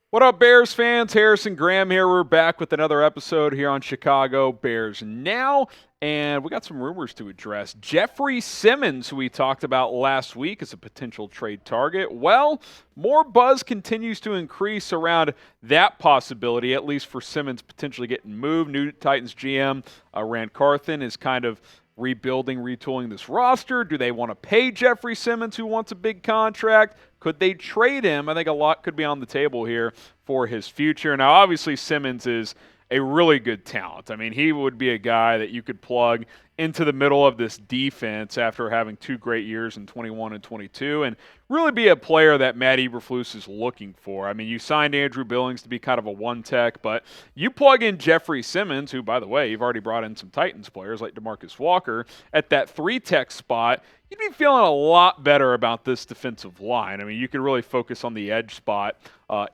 What up, Bears fans? Harrison Graham here. We're back with another episode here on Chicago Bears Now, and we got some rumors to address. Jeffery Simmons, who we talked about last week as a potential trade target, well, more buzz continues to increase around that possibility, at least for Simmons potentially getting moved. New Titans GM Rand Carthen is kind of rebuilding, retooling this roster. Do they want to pay Jeffery Simmons, who wants a big contract? Could they trade him? I think a lot could be on the table here for his future. Now, obviously, Simmons is a really good talent. I mean, he would be a guy that you could plug into the middle of this defense after having two great years in 21 and 22 and really be a player that Matt Eberflus is looking for. I mean, you signed Andrew Billings to be kind of a one-tech, but you plug in Jeffery Simmons, who, by the way, you've already brought in some Titans players like DeMarcus Walker, at that three-tech spot, you'd be feeling a lot better about this defensive line. I mean, you could really focus on the edge spot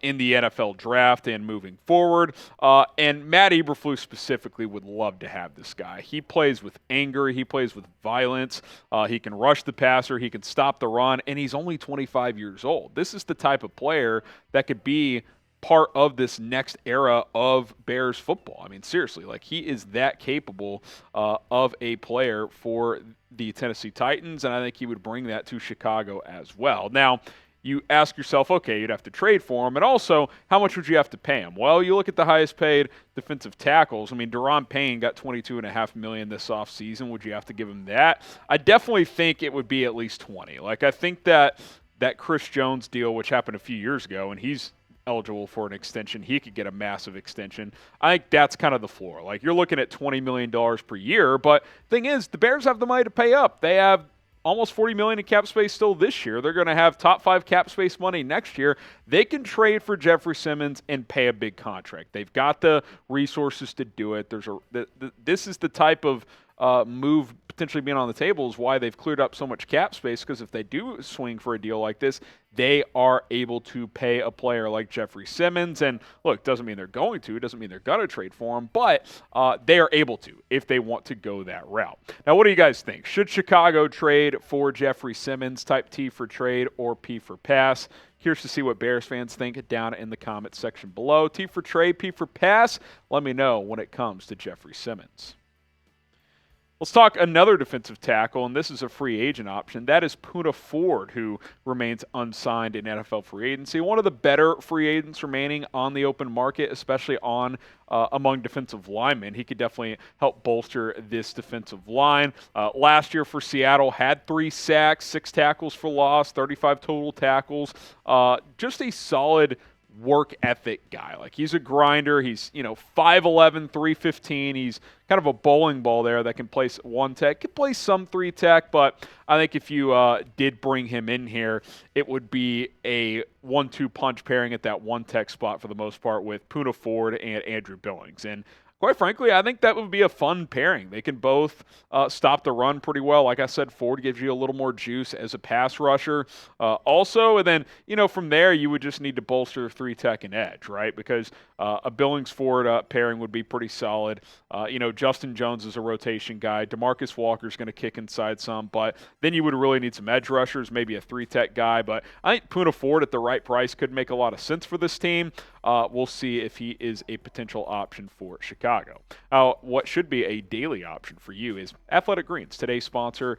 in the NFL draft and moving forward. And Matt Eberflus specifically would love to have this guy. He plays with anger. He plays with violence. He can rush the passer. He can stop the run. And he's only 25 years old. This is the type of player that could be part of this next era of Bears football. I mean, seriously, like he is that capable of a player for the Tennessee Titans, and I think he would bring that to Chicago as well. Now, you ask yourself, okay, you'd have to trade for him, and also, how much would you have to pay him? Well, you look at the highest paid defensive tackles. I mean, Daron Payne got $22.5 million this offseason. Would you have to give him that? I definitely think it would be at least 20. Like, I think that Chris Jones deal, which happened a few years ago, and he's eligible for an extension, he could get a massive extension. I think that's kind of the floor. Like, you're looking at $20 million per year, but thing is, the Bears have the money to pay up. They have almost $40 million in cap space still this year. They're going to have top 5 cap space money next year. They can trade for Jeffery Simmons and pay a big contract. They've got the resources to do it. This is the type of move potentially being on the table is why they've cleared up so much cap space, because if they do swing for a deal like this, they are able to pay a player like Jeffery Simmons. And look, doesn't mean they're going to, doesn't mean they're going to trade for him, but they are able to if they want to go that route. Now, what do you guys think? Should Chicago trade for Jeffery Simmons, type T for trade or P for pass? Curious to see what Bears fans think down in the comments section below. T for trade, P for pass? Let me know when it comes to Jeffery Simmons. Let's talk another defensive tackle, and this is a free agent option. That is Poona Ford, who remains unsigned in NFL free agency. One of the better free agents remaining on the open market, especially among defensive linemen. He could definitely help bolster this defensive line. Last year for Seattle, had 3 sacks, 6 tackles for loss, 35 total tackles. Just a solid work ethic guy. Like, he's a grinder. He's 5'11", 315. He's kind of a bowling ball there that can play one tech, can play some 3 tech, but I think if you did bring him in here, it would be a 1-2 punch pairing at that 1 tech spot for the most part with Poona Ford and Andrew Billings. And quite frankly, I think that would be a fun pairing. They can both stop the run pretty well. Like I said, Ford gives you a little more juice as a pass rusher. Also, and then, from there, you would just need to bolster 3 tech and edge, right? Because a Billings-Ford pairing would be pretty solid. Justin Jones is a rotation guy. DeMarcus Walker's going to kick inside some, but then you would really need some edge rushers, maybe a 3 tech guy. But I think Poona Ford at the right price could make a lot of sense for this team. We'll see if he is a potential option for Chicago. What should be a daily option for you is Athletic Greens. Today's sponsor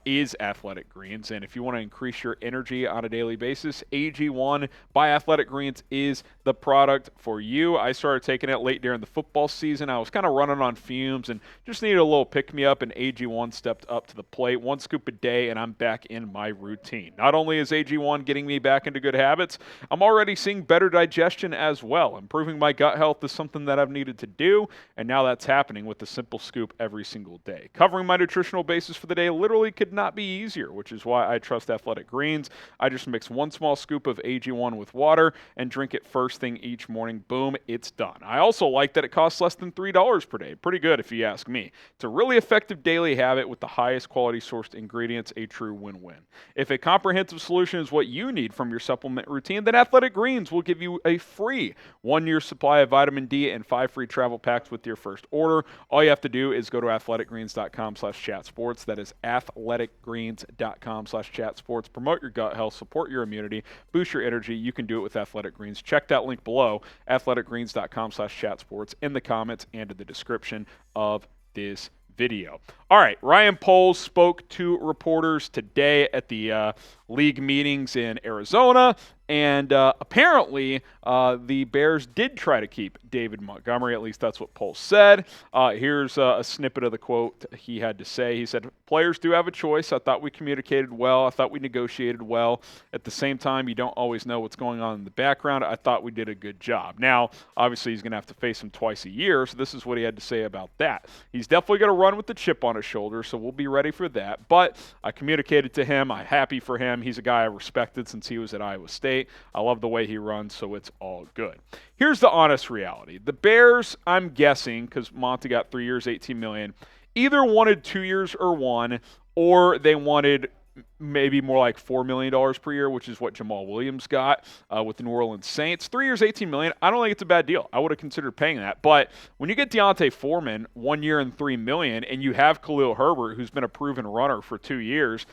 is Athletic Greens, and if you want to increase your energy on a daily basis, AG1 by Athletic Greens is the product for you. I started taking it late during the football season. I was kind of running on fumes and just needed a little pick-me-up, and AG1 stepped up to the plate. 1 scoop a day, and I'm back in my routine. Not only is AG1 getting me back into good habits, I'm already seeing better digestion as well. Improving my gut health is something that I've needed to do, and now that's happening with the simple scoop every single day. Covering my nutritional basis for the day literally could not be easier, which is why I trust Athletic Greens. I just mix 1 small scoop of AG1 with water and drink it first thing each morning. Boom, it's done. I also like that it costs less than $3 per day. Pretty good if you ask me. It's a really effective daily habit with the highest quality sourced ingredients, a true win-win. If a comprehensive solution is what you need from your supplement routine, then Athletic Greens will give you a free free 1-year supply of vitamin D and 5 free travel packs with your first order. All you have to do is go to athleticgreens.com/chatsports. That is athleticgreens.com/chatsports. Promote your gut health, support your immunity, boost your energy. You can do it with Athletic Greens. Check that link below, athleticgreens.com/chatsports, in the comments and in the description of this video. All right, Ryan Poles spoke to reporters today at the league meetings in Arizona, and apparently the Bears did try to keep David Montgomery. At least that's what Poles said. Here's a snippet of the quote he had to say. He said, "Players do have a choice. I thought we communicated well. I thought we negotiated well. At the same time, you don't always know what's going on in the background. I thought we did a good job." Now, obviously, he's going to have to face him twice a year, so this is what he had to say about that. He's definitely going to run with the chip on his shoulder, so we'll be ready for that. But I communicated to him. I'm happy for him. He's a guy I respected since he was at Iowa State. I love the way he runs, so it's all good. Here's the honest reality. The Bears, I'm guessing, because Monty got 3 years, $18 million, either wanted 2 years or one, or they wanted maybe more like $4 million per year, which is what Jamal Williams got with the New Orleans Saints. 3 years, $18 million. I don't think it's a bad deal. I would have considered paying that. But when you get Deontay Foreman, 1 year and $3 million, and you have Khalil Herbert, who's been a proven runner for 2 years,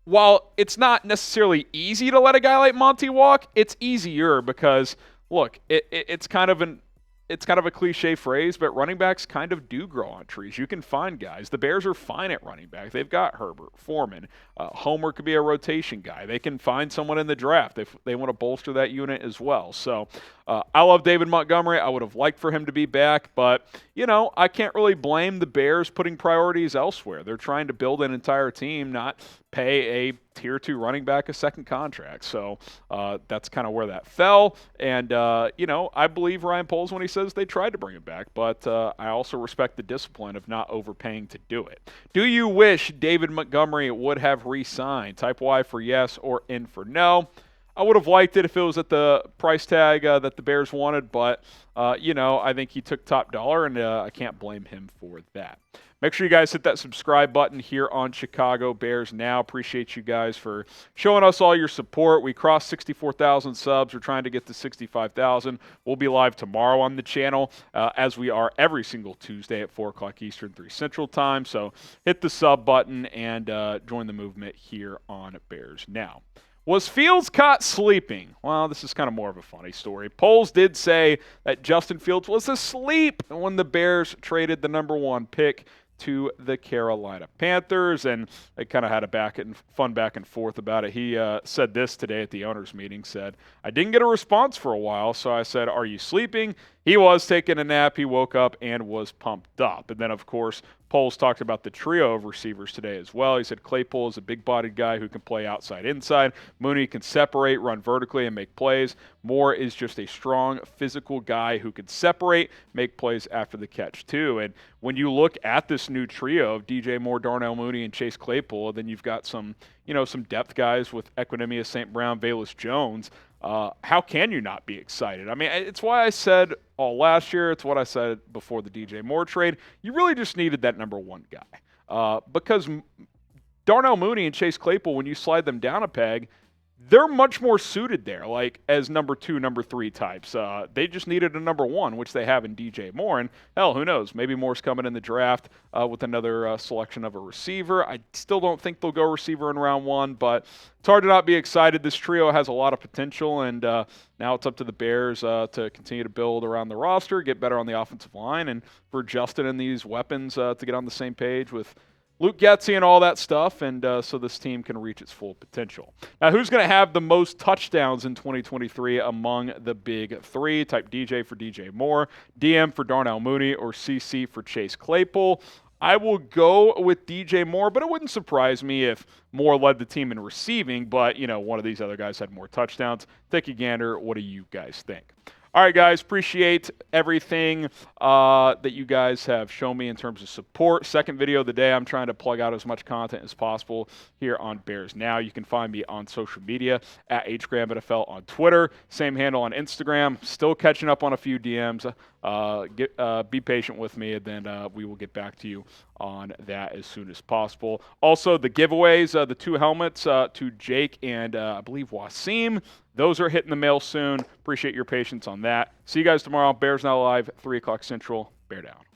while it's not necessarily easy to let a guy like Monty walk, it's easier because, look, it's kind of a cliche phrase, but running backs kind of do grow on trees. You can find guys. The Bears are fine at running back. They've got Herbert, Foreman. Homer could be a rotation guy. They can find someone in the draft if they want to bolster that unit as well. So I love David Montgomery. I would have liked for him to be back, but, I can't really blame the Bears putting priorities elsewhere. They're trying to build an entire team, not pay a Tier 2 running back a second contract. So that's kind of where that fell. And, I believe Ryan Poles when he says they tried to bring him back, but I also respect the discipline of not overpaying to do it. Do you wish David Montgomery would have re-signed? Type Y for yes or N for no. I would have liked it if it was at the price tag that the Bears wanted, but, I think he took top dollar, and I can't blame him for that. Make sure you guys hit that subscribe button here on Chicago Bears Now. Appreciate you guys for showing us all your support. We crossed 64,000 subs. We're trying to get to 65,000. We'll be live tomorrow on the channel, as we are every single Tuesday at 4 o'clock Eastern, 3 Central Time. So hit the sub button and join the movement here on Bears Now. Was Fields caught sleeping? Well, this is kind of more of a funny story. Poles did say that Justin Fields was asleep when the Bears traded the number 1 pick to the Carolina Panthers, and they kind of had a fun back and forth about it. He said this today at the owners' meeting, said, "I didn't get a response for a while, so I said, 'Are you sleeping?' He was taking a nap. He woke up and was pumped up." And then, of course, Poles talked about the trio of receivers today as well. He said Claypool is a big-bodied guy who can play outside, inside. Mooney can separate, run vertically, and make plays. Moore is just a strong, physical guy who can separate, make plays after the catch, too. And when you look at this new trio of DJ Moore, Darnell Mooney, and Chase Claypool, then you've got some depth guys with Equinemius St. Brown, Velus Jones. How can you not be excited? I mean, it's why I said all last year. It's what I said before the DJ Moore trade. You really just needed that number 1 guy because Darnell Mooney and Chase Claypool, when you slide them down a peg, they're much more suited there, like as number 2, number 3 types. They just needed a number 1, which they have in DJ Moore. And hell, who knows? Maybe Moore's coming in the draft with another selection of a receiver. I still don't think they'll go receiver in round 1, but it's hard to not be excited. This trio has a lot of potential, and now it's up to the Bears to continue to build around the roster, get better on the offensive line, and for Justin and these weapons to get on the same page with Luke Getsy and all that stuff, and so this team can reach its full potential. Now, who's going to have the most touchdowns in 2023 among the big 3? Type DJ for DJ Moore, DM for Darnell Mooney, or CC for Chase Claypool. I will go with DJ Moore, but it wouldn't surprise me if Moore led the team in receiving, but, one of these other guys had more touchdowns. Take a gander. What do you guys think? All right, guys, appreciate everything that you guys have shown me in terms of support. Second video of the day, I'm trying to plug out as much content as possible here on Bears Now. You can find me on social media at HGramNFL on Twitter. Same handle on Instagram. Still catching up on a few DMs. be patient with me, and then we will get back to you on that as soon as possible. Also, the giveaways, the 2 helmets to Jake and I believe Wasim, those are hitting the mail soon. Appreciate your patience on that. See you guys tomorrow. Bears Now Live, 3 o'clock Central. Bear down.